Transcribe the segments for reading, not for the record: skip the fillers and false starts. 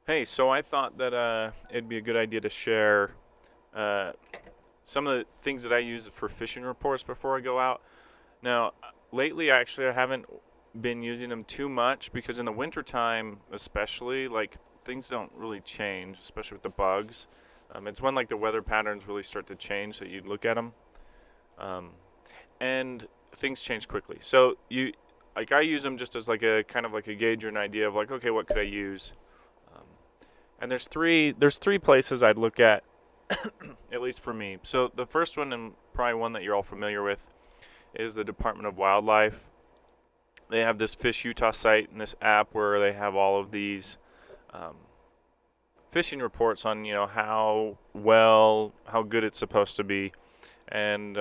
Hey, so I thought that it'd be a good idea to share uh, some of the things that I use for fishing reports before I go out. Now, lately, I haven't been using them too much because in the wintertime, especially, like things don't really change, especially with the bugs. It's when like the weather patterns really start to change that you look at them, um, and things change quickly. So I use them just as like a kind of like a gauge or an idea of like, okay, what could I use? Um, and there's three places I'd look at least for me. So the first one, and probably one that you're all familiar with, is the Department of Wildlife. They have this Fish Utah site and this app where they have all of these um, fishing reports on how good it's supposed to be, and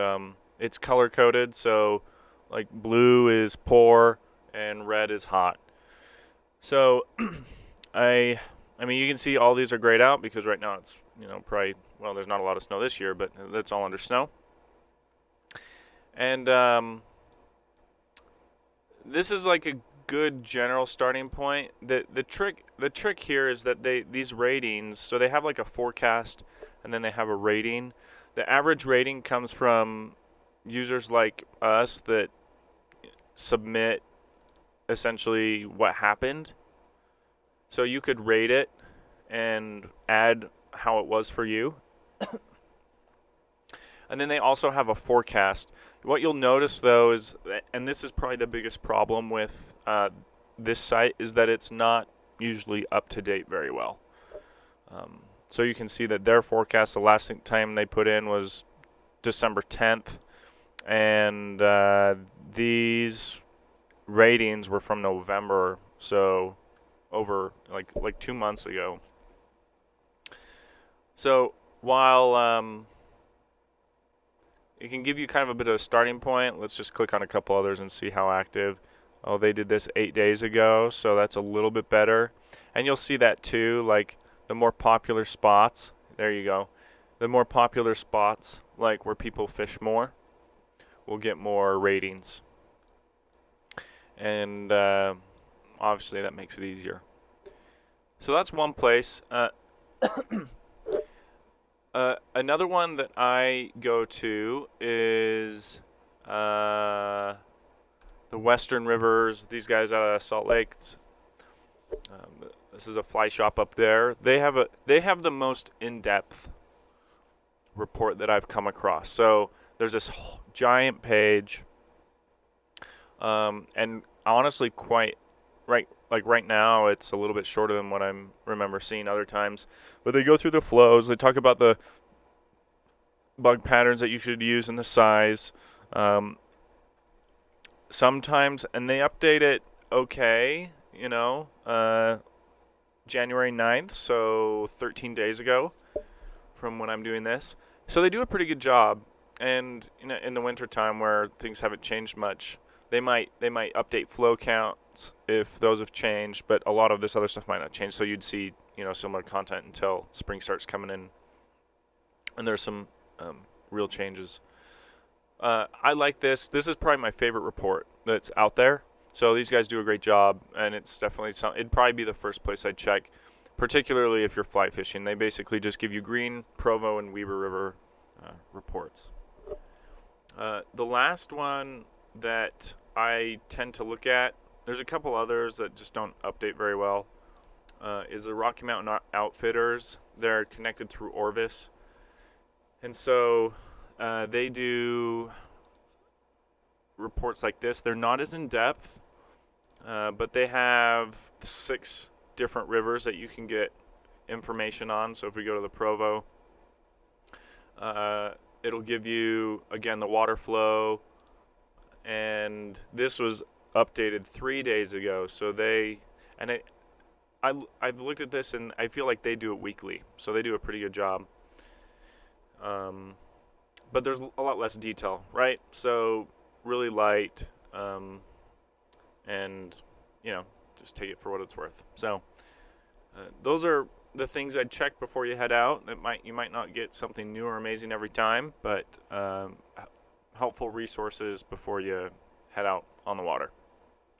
it's color coded. So like blue is poor and red is hot. So I I mean you can see all these are grayed out because right now it's probably, well, there's not a lot of snow this year, but that's all under snow. And this is like a good general starting point. The trick here is that these ratings, so they have like a forecast and then they have a rating. The average rating comes from users like us that submit essentially what happened. So you could rate it and add how it was for you. And then they also have a forecast. What you'll notice though is, and this is probably the biggest problem with this site, is that it's not usually up to date very well. So you can see that their forecast, the last time they put in was December 10th, and these ratings were from November, so over like 2 months ago. So while it can give you kind of a bit of a starting point. Let's just click on a couple others and see how active. Oh, they did this 8 days ago, so that's a little bit better. And you'll see that too, like the more popular spots. There you go. The more popular spots, like where people fish more, will get more ratings. And obviously that makes it easier. So that's one place. Another one that I go to is the Western Rivers. These guys out of Salt Lake. This is a fly shop up there. They have the most in-depth report that I've come across. So there's this giant page, and honestly, quite right. Like right now, it's a little bit shorter than what I remember seeing other times. But they go through the flows. They talk about the bug patterns that you should use and the size. Um, Sometimes, and they update it okay, January 9th, so 13 days ago from when I'm doing this. So they do a pretty good job. And in the wintertime where things haven't changed much, they might update flow counts if those have changed, but a lot of this other stuff might not change. So you'd see similar content until spring starts coming in, and there's some real changes. I like this. This is probably my favorite report that's out there. So these guys do a great job, and it's definitely it'd probably be the first place I'd check, particularly if you're fly fishing. They basically just give you Green, Provo, and Weber River reports. The last one that I tend to look at, there's a couple others that just don't update very well, is the Rocky Mountain Outfitters. They're connected through Orvis. And so they do reports like this. They're not as in depth, but they have 6 different rivers that you can get information on. So if we go to the Provo, it'll give you, again, the water flow. And this was updated 3 days ago. So I've looked at this and I feel like they do it weekly. So they do a pretty good job. But there's a lot less detail, right? So really light, and just take it for what it's worth. So those are the things I'd check before you head out. You might not get something new or amazing every time, but helpful resources before you head out on the water.